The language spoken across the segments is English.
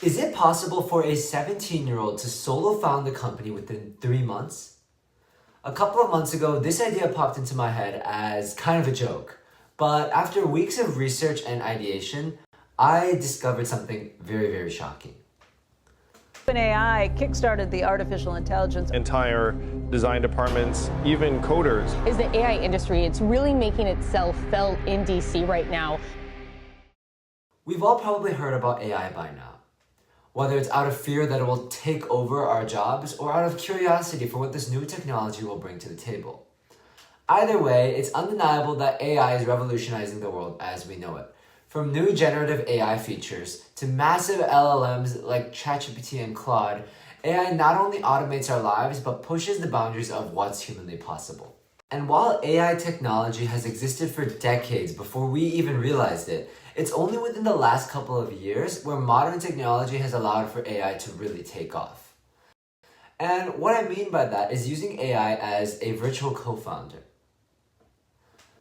Is it possible for a 17-year-old to solo found a company within 3 months? A couple of months ago, this idea popped into my head as kind of a joke. But after weeks of research and ideation, I discovered something very, very shocking. AI kickstarted the artificial intelligence. Entire design departments, even coders. Is the AI industry, it's really making itself felt in DC right now. We've all probably heard about AI by now. Whether it's out of fear that it will take over our jobs or out of curiosity for what this new technology will bring to the table. Either way, it's undeniable that AI is revolutionizing the world as we know it. From new generative AI features to massive LLMs like ChatGPT and Claude, AI not only automates our lives but pushes the boundaries of what's humanly possible. And while AI technology has existed for decades before we even realized it, it's only within the last couple of years where modern technology has allowed for AI to really take off. And what I mean by that is using AI as a virtual co-founder.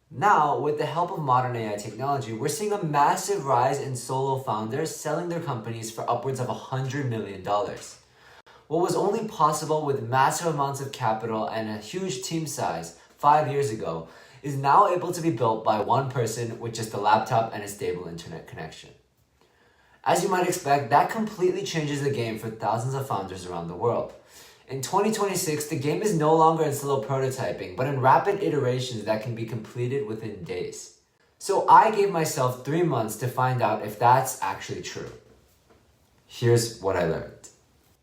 Now, with the help of modern AI technology, we're seeing a massive rise in solo founders selling their companies for upwards of $100 million. What was only possible with massive amounts of capital and a huge team size 5 years ago is now able to be built by one person with just a laptop and a stable internet connection. As you might expect, that completely changes the game for thousands of founders around the world. In 2026, the game is no longer in slow prototyping, but in rapid iterations that can be completed within days. So I gave myself 3 months to find out if that's actually true. Here's what I learned.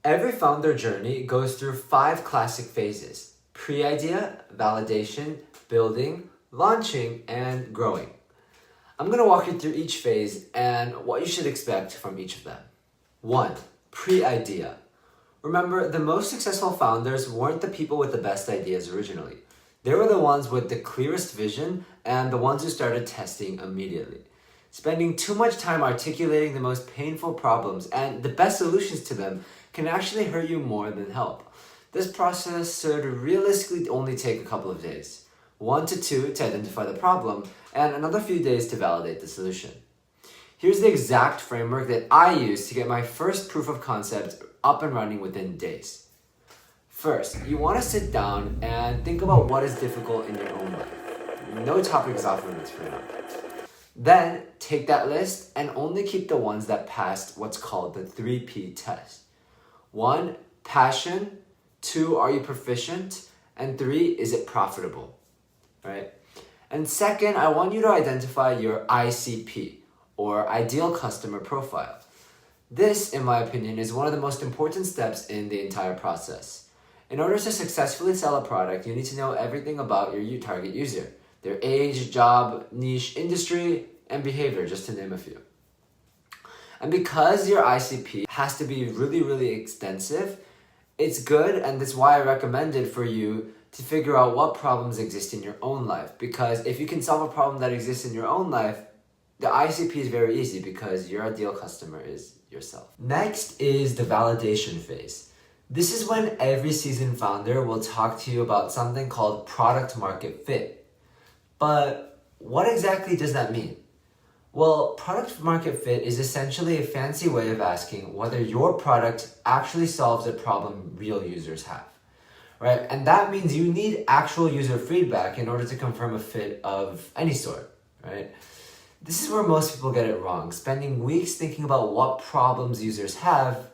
Every founder journey goes through 5 classic phases: pre-idea, validation, building, launching, and growing. I'm going to walk you through each phase and what you should expect from each of them. 1. Pre-idea. Remember, the most successful founders weren't the people with the best ideas originally. They were the ones with the clearest vision and the ones who started testing immediately. Spending too much time articulating the most painful problems and the best solutions to them can actually hurt you more than help. This process should realistically only take a couple of days. 1 to 2 to identify the problem, and another few days to validate the solution. Here's the exact framework that I used to get my first proof of concept up and running within days. First, you want to sit down and think about what is difficult in your own life. No topic is off limits for now. Then, take that list and only keep the ones that passed what's called the 3P test. 1, passion. 2, are you proficient? And 3, is it profitable? Right? And second, I want you to identify your ICP, or ideal customer profile. This, in my opinion, is one of the most important steps in the entire process. In order to successfully sell a product, you need to know everything about your target user, their age, job, niche, industry, and behavior, just to name a few. And because your ICP has to be really, really extensive, it's good, and that's why I recommend it for you to figure out what problems exist in your own life. Because if you can solve a problem that exists in your own life, the ICP is very easy because your ideal customer is yourself. Next is the validation phase. This is when every seasoned founder will talk to you about something called product market fit. But what exactly does that mean? Well, product market fit is essentially a fancy way of asking whether your product actually solves a problem real users have, right? And that means you need actual user feedback in order to confirm a fit of any sort, right? This is where most people get it wrong, spending weeks thinking about what problems users have,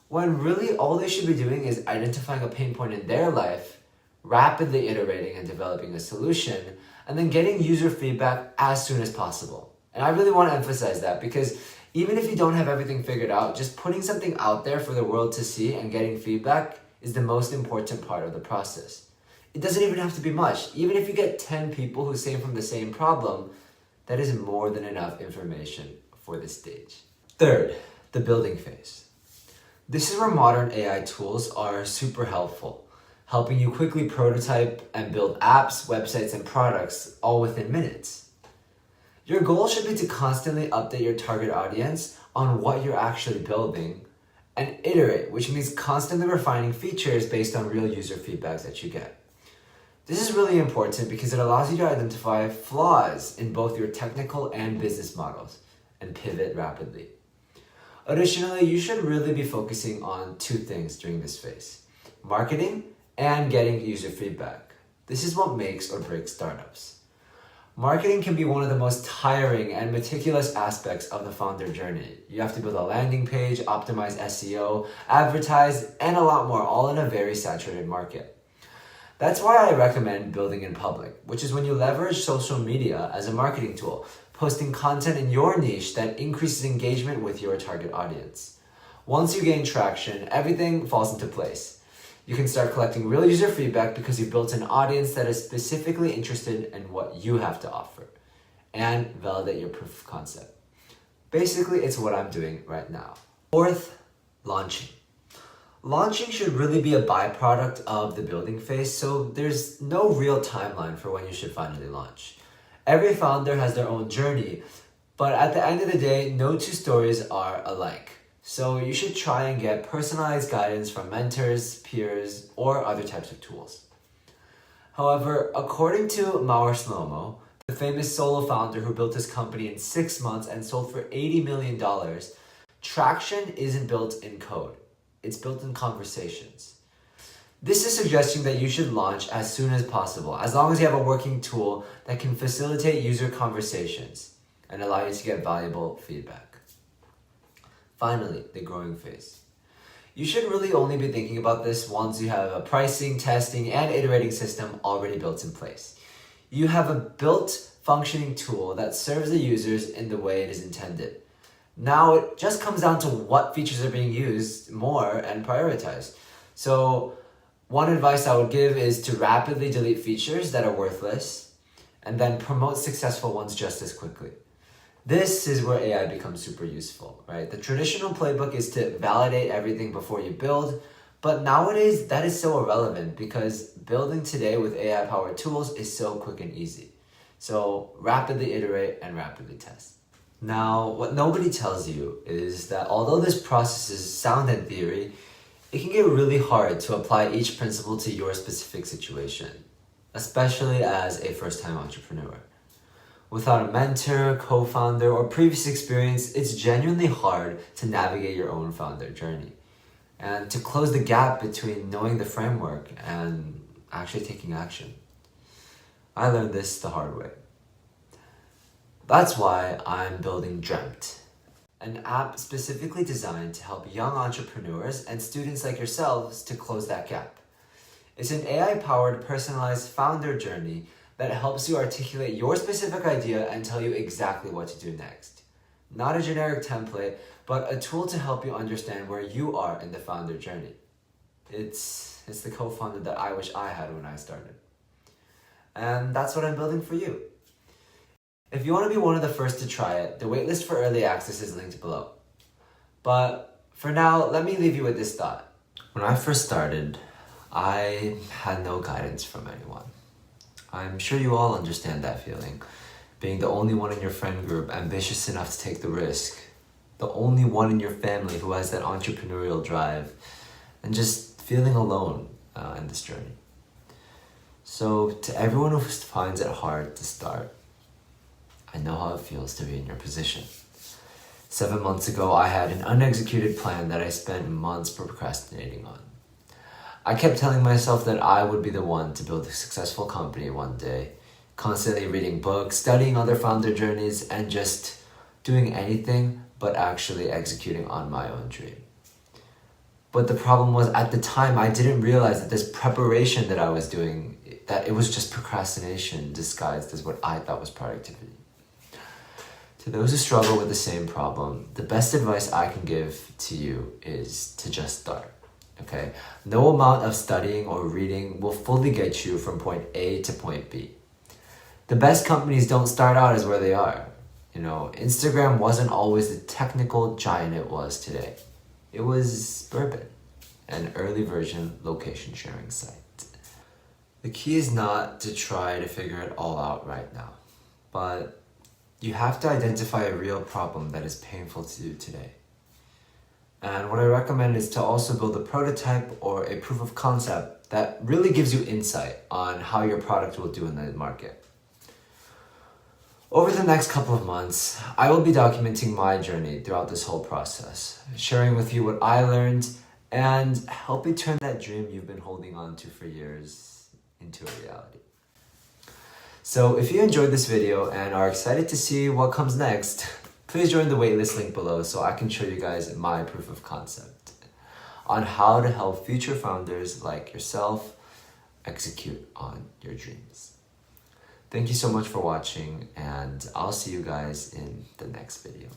when really all they should be doing is identifying a pain point in their life, rapidly iterating and developing a solution, and then getting user feedback as soon as possible. And I really want to emphasize that because even if you don't have everything figured out, just putting something out there for the world to see and getting feedback is the most important part of the process. It doesn't even have to be much. Even if you get 10 people who say from the same problem, that is more than enough information for this stage. Third, the building phase. This is where modern AI tools are super helpful, helping you quickly prototype and build apps, websites, and products all within minutes. Your goal should be to constantly update your target audience on what you're actually building and iterate, which means constantly refining features based on real user feedbacks that you get. This is really important because it allows you to identify flaws in both your technical and business models and pivot rapidly. Additionally, you should really be focusing on two things during this phase: marketing and getting user feedback. This is what makes or breaks startups. Marketing can be one of the most tiring and meticulous aspects of the founder journey. You have to build a landing page, optimize SEO, advertise, and a lot more, all in a very saturated market. That's why I recommend building in public, which is when you leverage social media as a marketing tool, posting content in your niche that increases engagement with your target audience. Once you gain traction, everything falls into place. You can start collecting real user feedback because you've built an audience that is specifically interested in what you have to offer, and validate your proof of concept. Basically, it's what I'm doing right now. Fourth, launching. Launching should really be a byproduct of the building phase, so there's no real timeline for when you should finally launch. Every founder has their own journey, but at the end of the day, no two stories are alike. So you should try and get personalized guidance from mentors, peers, or other types of tools. However, according to Mauer Shlomo, the famous solo founder who built his company in 6 months and sold for $80 million, traction isn't built in code. It's built in conversations. This is suggesting that you should launch as soon as possible, as long as you have a working tool that can facilitate user conversations and allow you to get valuable feedback. Finally, the growing phase. You should really only be thinking about this once you have a pricing, testing, and iterating system already built in place. You have a built, functioning tool that serves the users in the way it is intended. Now it just comes down to what features are being used more and prioritized. So one advice I would give is to rapidly delete features that are worthless and then promote successful ones just as quickly. This is where AI becomes super useful, right? The traditional playbook is to validate everything before you build, but nowadays that is so irrelevant because building today with AI-powered tools is so quick and easy. So rapidly iterate and rapidly test. Now, what nobody tells you is that although this process is sound in theory, it can get really hard to apply each principle to your specific situation, especially as a first-time entrepreneur. Without a mentor, co-founder, or previous experience, it's genuinely hard to navigate your own founder journey and to close the gap between knowing the framework and actually taking action. I learned this the hard way. That's why I'm building Dreamt, an app specifically designed to help young entrepreneurs and students like yourselves to close that gap. It's an AI-powered personalized founder journey that helps you articulate your specific idea and tell you exactly what to do next. Not a generic template, but a tool to help you understand where you are in the founder journey. It's the co-founder that I wish I had when I started. And that's what I'm building for you. If you want to be one of the first to try it, the waitlist for early access is linked below. But for now, let me leave you with this thought. When I first started, I had no guidance from anyone. I'm sure you all understand that feeling. Being the only one in your friend group ambitious enough to take the risk. The only one in your family who has that entrepreneurial drive. And just feeling alone in this journey. So to everyone who finds it hard to start, I know how it feels to be in your position. 7 months ago, I had an unexecuted plan that I spent months procrastinating on. I kept telling myself that I would be the one to build a successful company one day, constantly reading books, studying other founder journeys, and just doing anything but actually executing on my own dream. But the problem was, at the time, I didn't realize that this preparation that I was doing, that it was just procrastination disguised as what I thought was productivity. To those who struggle with the same problem, the best advice I can give to you is to just start. Okay? No amount of studying or reading will fully get you from point A to point B. The best companies don't start out as where they are. Instagram wasn't always the technical giant it was today. It was Bourbon, an early version location sharing site. The key is not to try to figure it all out right now, but you have to identify a real problem that is painful to you today. And what I recommend is to also build a prototype or a proof of concept that really gives you insight on how your product will do in the market. Over the next couple of months, I will be documenting my journey throughout this whole process, sharing with you what I learned and help you turn that dream you've been holding on to for years into a reality. So if you enjoyed this video and are excited to see what comes next, please join the waitlist link below so I can show you guys my proof of concept on how to help future founders like yourself execute on your dreams. Thank you so much for watching, and I'll see you guys in the next video.